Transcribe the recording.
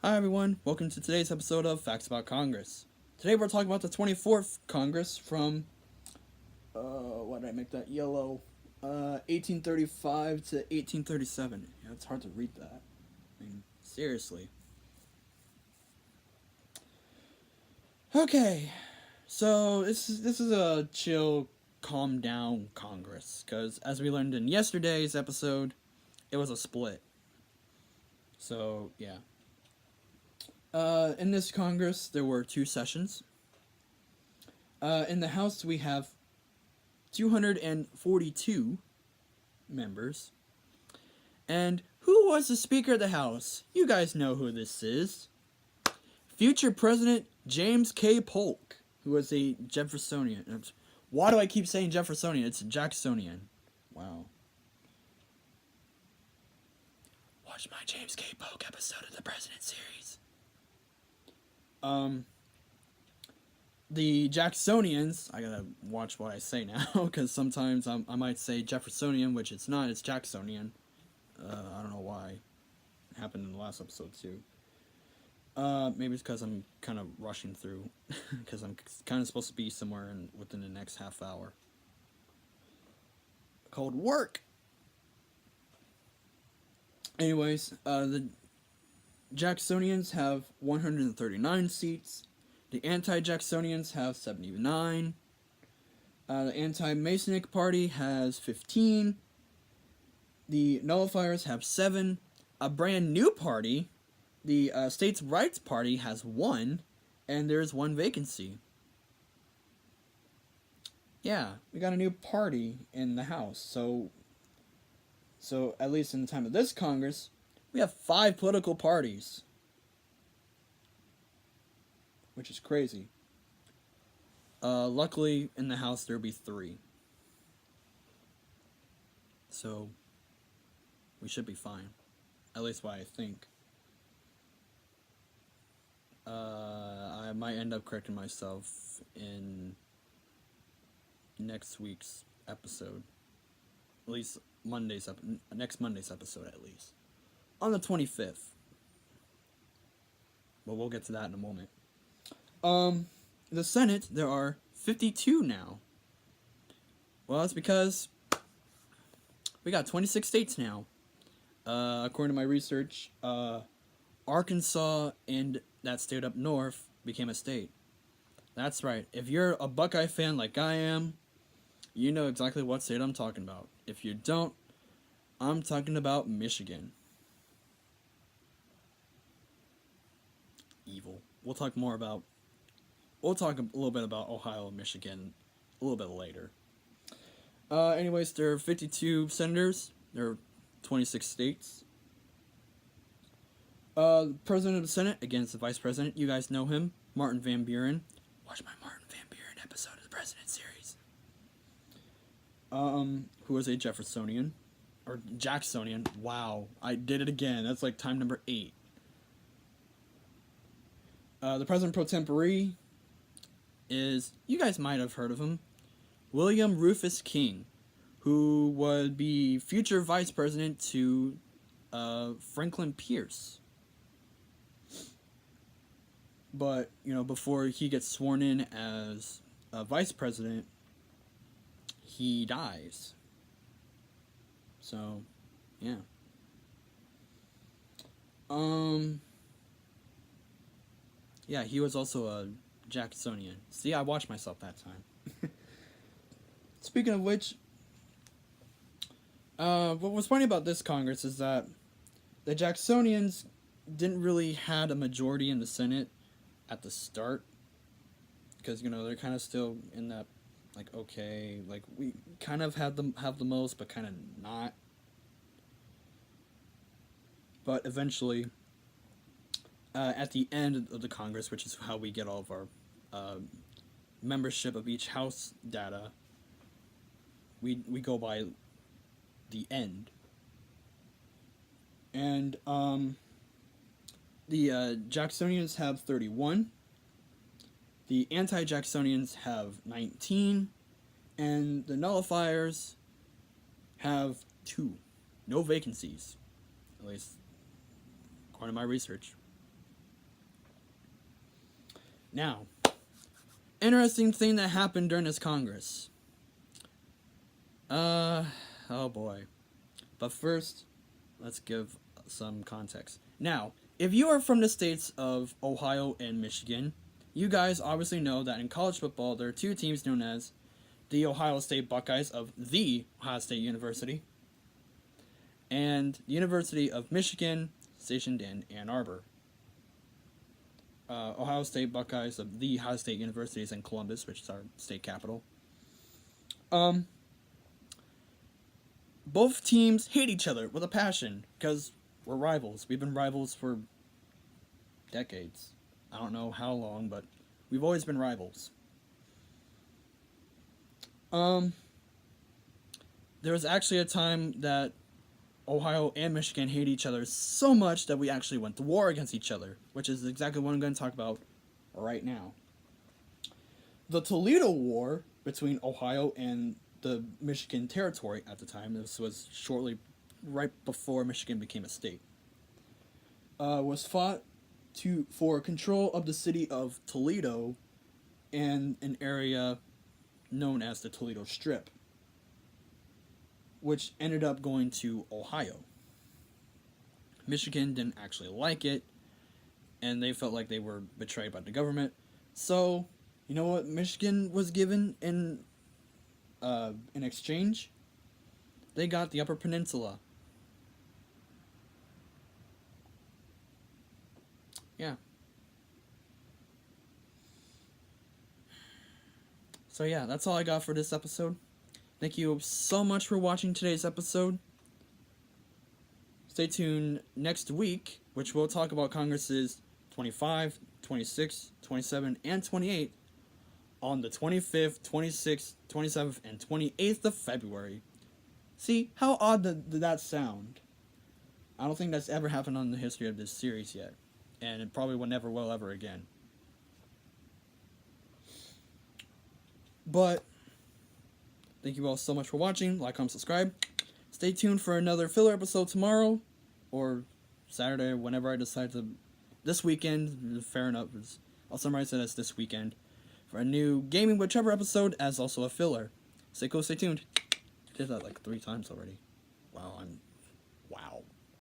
Hi everyone, welcome to today's episode of Facts About Congress. Today we're talking about the 24th Congress from, why did I make that yellow? 1835 to 1837. Yeah, it's hard to read that. I mean, seriously. Okay, so this is a chill, calm down Congress, because as we learned in yesterday's episode, it was a split. So, yeah. In this Congress, there were two sessions. In the House, we have 242 members. And who was the Speaker of the House? You guys know who this is. Future President James K. Polk, who was a Jeffersonian. Why do I keep saying Jeffersonian? It's Jacksonian. Wow. Watch my James K. Polk episode of the President series. The Jacksonians, I gotta watch what I say now, because sometimes I might say Jeffersonian, which it's not, it's Jacksonian. I don't know why. It happened in the last episode, too. Maybe it's because I'm kind of rushing through, because I'm kind of supposed to be somewhere within the next half hour. Called work! Anyways, the Jacksonians have 139 seats. The anti-Jacksonians have 79. The anti-Masonic Party has 15. The Nullifiers have 7. A brand new party, the States' Rights Party, has 1. And there's 1 vacancy. Yeah, we got a new party in the House. So at least in the time of this Congress, we have 5 political parties. Which is crazy. Luckily, in the House, there'll be 3. So, we should be fine. At least what I think. I might end up correcting myself in next week's episode. At least next Monday's episode, at least. On the 25th. But we'll get to that in a moment. The Senate, there are 52 now. Well, that's because we got 26 states now. According to my research, Arkansas and that state up north became a state. That's right. If you're a Buckeye fan like I am, you know exactly what state I'm talking about. If you don't, I'm talking about Michigan. Evil. We'll talk a little bit about Ohio and Michigan a little bit later. Anyways, there are 52 senators. There are 26 states. The President of the Senate against the Vice President. You guys know him. Martin Van Buren. Watch my Martin Van Buren episode of the President series. Who was a Jeffersonian. Or Jacksonian. Wow. I did it again. That's like time number 8. The President pro tempore is, you guys might have heard of him, William Rufus King, who would be future vice president to Franklin Pierce. But, before he gets sworn in as a vice president, he dies. So, yeah. Yeah, he was also a Jacksonian. See, I watched myself that time. Speaking of which, what was funny about this Congress is that the Jacksonians didn't really had a majority in the Senate at the start. Because, they're kind of still in that, okay, we kind of have the most, but kind of not. But eventually, at the end of the Congress, which is how we get all of our membership of each house data, we go by the end. And the Jacksonians have 31. The anti-Jacksonians have 19. And the nullifiers have 2. No vacancies. At least according to my research. Now, interesting thing that happened during this Congress. Oh boy. But first, let's give some context. Now, if you are from the states of Ohio and Michigan, you guys obviously know that in college football there are two teams known as the Ohio State Buckeyes of the Ohio State University and the University of Michigan, stationed in Ann Arbor. Ohio State Buckeyes of the Ohio State University is in Columbus, which is our state capital. Both teams hate each other with a passion because we're rivals. We've been rivals for decades. I don't know how long, but we've always been rivals. There was actually a time that Ohio and Michigan hate each other so much that we actually went to war against each other, which is exactly what I'm going to talk about right now. The Toledo War between Ohio and the Michigan territory at the time, this was shortly right before Michigan became a state, was fought for control of the city of Toledo and an area known as the Toledo Strip, which ended up going to Ohio. Michigan didn't actually like it, and they felt like they were betrayed by the government. So, you know what Michigan was given in exchange? They got the Upper Peninsula. Yeah. So yeah, that's all I got for this episode. Thank you so much for watching today's episode. Stay tuned next week, which we'll talk about Congresses 25, 26, 27, and 28 on the 25th, 26th, 27th, and 28th of February. See, how odd did that sound? I don't think that's ever happened on the history of this series yet, and it probably will never will ever again. But thank you all so much for watching. Like, comment, subscribe. Stay tuned for another filler episode tomorrow or Saturday, whenever I decide to. This weekend, fair enough. I'll summarize it as this weekend for a new Gaming with Trevor episode as also a filler. Stay cool, stay tuned. Did that like 3 times already. Wow.